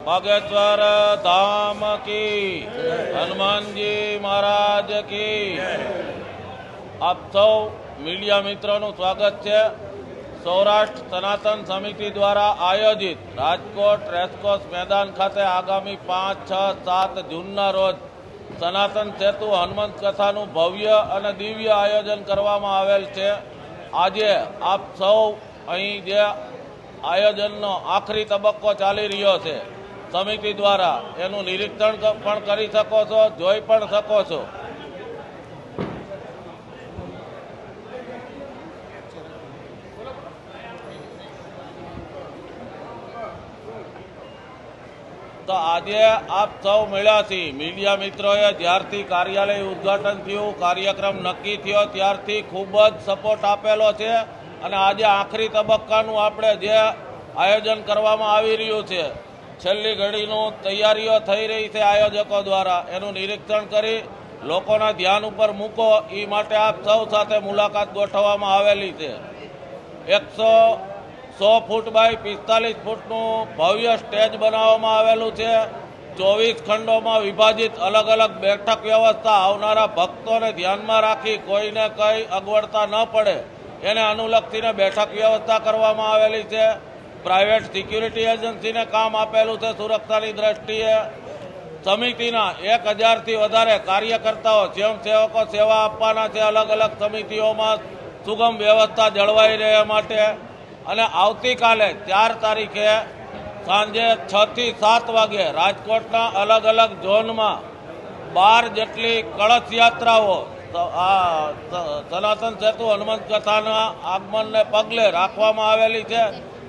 बागेश्वर धाम की, हनुमान जी महाराज की। आप सौ मीडिया मित्रों स्वागत है। सौराष्ट्र सनातन समिति द्वारा आयोजित राजकोट रेसकोर्स मैदान खाते आगामी 5, 6, 7 जून रोज सनातन सेतु हनुमंत कथाનું ભવ્ય અને દિવ્ય આયોજન કરવામાં આવેલ છે। આજે આપ સૌ અહીં જે આયોજનનો આખરી તબક્કો ચાલી રહ્યો છે સમિતિ દ્વારા એનું નિરીક્ષણ પણ કરી શકો છો, જોઈ પણ શકો છો। तो आज आप सौ मिला थी मीडिया मित्रों ज्यारथी कार्यालय उद्घाटन थयुं, कार्यक्रम नक्की थयो त्यारथी खूब ज सपोर्ट आपेलो छे अने आज आखरी तबक्कानुं आपणे जे आयोजन करवामां आवी रह्युं छे, छेल्ली घड़ीनुं तैयारीओ थई रही छे आयोजको द्वारा, एनुं निरीक्षण करी लोकोना ध्यान उपर मूको ई माटे आप सौ साथे मुलाकात गोठववामां आवेली छे। 100 फूट बाय 45 फूटનું ભવ્ય સ્ટેજ બનાવવામાં આવેલું છે। 24 ખંડોમાં વિભાજિત અલગ અલગ બેઠક વ્યવસ્થા આવનારા ભક્તોને ધ્યાનમાં રાખી કોઈને કંઈ અગવડતા ન પડે એને અનુલક્ષીને બેઠક વ્યવસ્થા કરવામાં આવેલી છે। પ્રાઇવેટ સિક્યુરિટી એજન્સીને કામ આપેલું છે સુરક્ષાની દ્રષ્ટિએ। સમિતિના 1000થી વધારે કાર્યકર્તાઓ સ્વયંસેવકો સેવા આપવાના છે અલગ અલગ સમિતિઓમાં સુગમ વ્યવસ્થા જળવાઈ રહે માટે। અને આવતીકાલે 4 તારીખે સાંજે 6 થી 7 વાગે રાજકોટના અલગ અલગ ઝોનમાં 12 જેટલી કળશ યાત્રાઓ સનાતન સેતુ હનુમંત કથાના આગમનને પગલે રાખવામાં આવેલી છે।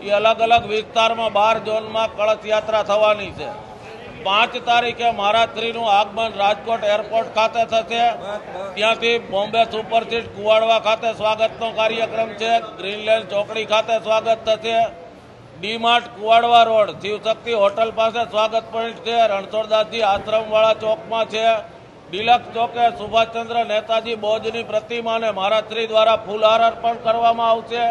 એ અલગ અલગ વિસ્તારમાં 12 ઝોનમાં કળશ યાત્રા થવાની છે। 5 તારીખે મહારાજશ્રીનું આગમન રાજકોટ એરપોર્ટ ખાતે થશે। ત્યાંથી બોમ્બે સુપરસીટ કુવાડવા ખાતે સ્વાગતનો કાર્યક્રમ છે। ગ્રીનલેન્ડ ચોકડી ખાતે સ્વાગત થશે। ડીમાર્ટ કુવાડવા રોડ શિવશક્તિ હોટલ પાસે સ્વાગત પોઈન્ટ છે। રણછોડદાસજી આશ્રમવાળા ચોકમાં છે। ડિલક્સ ચોકે સુભાષચંદ્ર નેતાજી બોઝની પ્રતિમાને મહારાજશ્રી દ્વારા ફૂલહાર અર્પણ કરવામાં આવશે।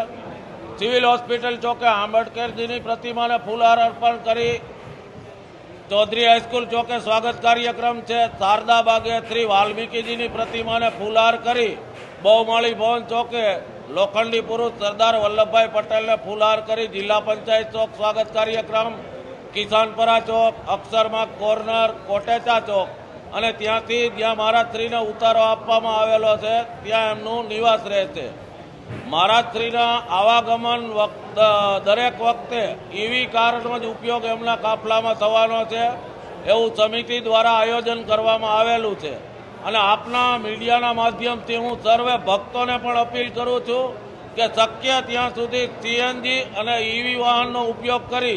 સિવિલ હોસ્પિટલ ચોકે આંબેડકરજીની પ્રતિમાને ફૂલહાર અર્પણ કરી चौधरी हाईस्कूल चौके स्वागत कार्यक्रम है। शारदा बागे श्री वाल्मीकिजी की प्रतिमा ने फूलहार करी बहुमाળી भवन चौके लोखंडी पुरुष सरदार वल्लभभाई पटेल ने फूलहार करी जिला पंचायत चौक स्वागत कार्यक्रम, किसानपरा चौक, अक्षरमार्ग कॉर्नर, कोटेचा चौक अने त्यांथी ज्यां महाराजश्रीने उतारो आपवामां आवेलो छे त्यां एमनुं निवास रहेशे। महाराजश्रीना आवागमन दरेक वखते ईवी कारनो ज उपयोग एमना काफलामां थवानो छे एवुं समिति द्वारा आयोजन करवामां आवेलुं छे। अने आपना मीडियाना माध्यमथी हूँ सर्वे भक्तोने पण अपील करूं छुं के शक्य त्यां सुधी सीएनजी अने ईवी वाहननो उपयोग करी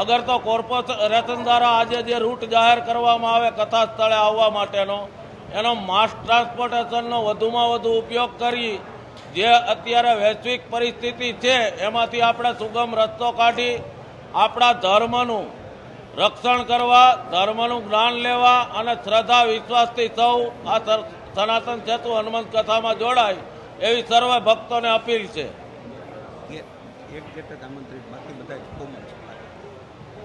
अगर तो कोर्पोरेशन द्वारा आज जे रूट जाहेर करवामां आवे कथा स्थळे आववा माटेनो एनो मास ट्रांसपोर्टेशननो वधुमां वधु उपयोग करी जे अत्यारे वैश्विक परिस्थिति है एमांथी आपणे सुगम रस्तो काढी आपणा धर्मनुं रक्षण करवा, धर्मनुं ज्ञान लेवा अने श्रद्धा विश्वासथी सौ आ सनातन सेतु हनुमंत कथामां जोड़ाय एवी सर्व भक्तोने अपील छे।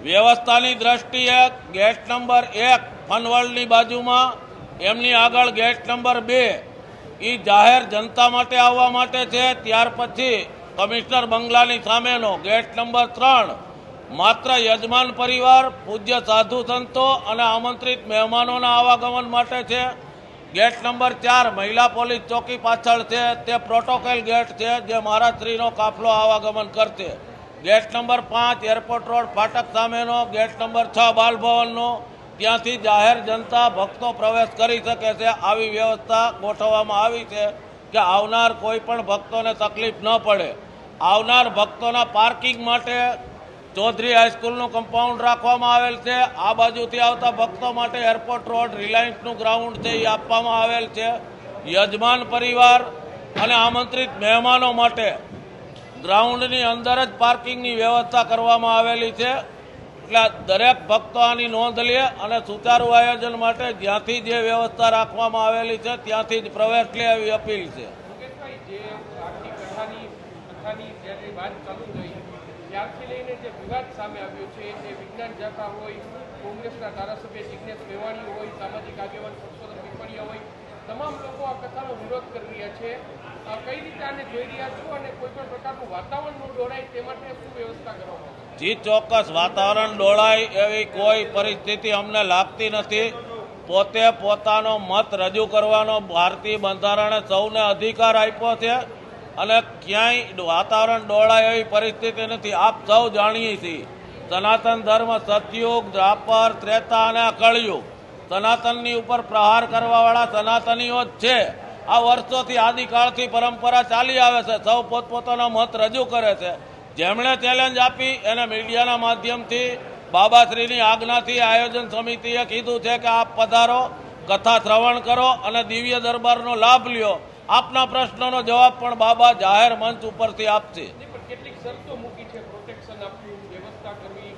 व्यवस्थानी दृष्टिए गेट नंबर 1 फनवर्ल्डनी बाजुमां एमनी आगळ गेट नंबर 2 ई जाहेर जनता माटे आववा माटे छे। त्यार पछी कमिश्नर बंगलानी सामेनो गेट नंबर 3 मात्र यजमान परिवार, पूज्य साधु संतो अने आमंत्रित मेहमानोना आवागमन माटे छे। गेट नंबर 4 महिला पोलीस चौकी पाछळ छे ते प्रोटोकॉल गेट छे जे महाराजश्रीनो काफलो आवागमन करशे। गेट नंबर 5 एरपोर्ट रोड फाटक सामेनो, गेट नंबर 6 बालभवननो ત્યાંથી જાહેર જનતા ભક્તો પ્રવેશ કરી શકે છે। આવી વ્યવસ્થા ગોઠવવામાં આવી છે કે આવનાર કોઈ પણ ભક્તોને તકલીફ ન પડે। આવનાર ભક્તોના પાર્કિંગ માટે ચૌધરી હાઈસ્કૂલનું કમ્પાઉન્ડ રાખવામાં આવેલ છે। આ બાજુથી આવતા ભક્તો માટે એરપોર્ટ રોડ રિલાયન્સનું ગ્રાઉન્ડ છે એ આપવામાં આવેલ છે। યજમાન પરિવાર અને આમંત્રિત મહેમાનો માટે ગ્રાઉન્ડની અંદર જ પાર્કિંગની વ્યવસ્થા કરવામાં આવેલી છે। એટલે દરેક ભક્તો આની નોંધ લે અને સુચારુ આયોજન માટે જ્યાંથી જે વ્યવસ્થા રાખવામાં આવેલી છે ત્યાંથી જ પ્રવેશ લે એવી અપીલ છે। ત્યારથી લઈને જે વિવાદ સામે આવ્યો છે જે વિજ્ઞાન જાથા હોય, કોંગ્રેસના ધારાસભ્ય જિજ્ઞેશ મેવાણી હોય, સામાજિક આગેવાન પરસોત્તમ પીપળિયા હોય, તમામ લોકો આ કથાનો વિરોધ કરી રહ્યા છે. કઈ રીતે આને જોઈ રહ્યા છો અને કોઈ પણ પ્રકારનું વાતાવરણ ન દોડાય તે માટે શું વ્યવસ્થા કરવામાં આવશે? જી ચોક્કસ, વાતાવરણ ડોળાય એવી કોઈ પરિસ્થિતિ અમને લાગતી નથી. પોતે પોતાનો મત રજૂ કરવાનો ભારતીય બંધારણે સૌને અધિકાર આપ્યો છે અને ક્યાંય વાતાવરણ ડોળાય એવી પરિસ્થિતિ નથી. આપ સૌ જાણીએ છીએ સનાતન ધર્મ સતયુગ, દ્વાપર, ત્રેતા અને કળયુગ, સનાતનની ઉપર પ્રહાર કરવાવાળા સનાતનીઓ જ છે. આ વર્ષોથી આદિકાળથી પરંપરા ચાલી આવે છે. સૌ પોતપોતાનો મત રજૂ કરે છે. જેમણે ચેલેન્જ આપી એને મીડિયાના માધ્યમથી બાબાશ્રીની આજ્ઞાથી આયોજન સમિતિએ કીધું છે કે આપ પધારો, કથા શ્રવણ કરો અને દિવ્ય દરબારનો લાભ લ્યો. આપના પ્રશ્નનો જવાબ પણ બાબા જાહેર મંચ ઉપરથી આપશે. કેટલીક શરતો મૂકી છે, પ્રોટેક્શન આપવું, વ્યવસ્થા કરવી,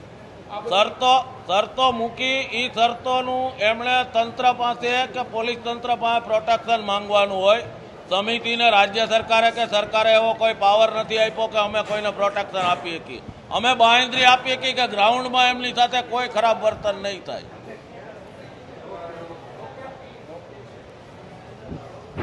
શરતો મૂકી. એ શરતોનું એમણે તંત્ર પાસે કે પોલીસ તંત્ર પાસે પ્રોટેક્શન માંગવાનું હોય. સમિતિને રાજ્ય સરકારે કે સરકારે એવો કોઈ પાવર નથી આપ્યો કે અમે કોઈને પ્રોટેક્શન આપી શકીએ. અમે બાંહેધરી આપીએ કે ગ્રાઉન્ડમાં એમની સાથે કોઈ ખરાબ વર્તન નહીં થાય.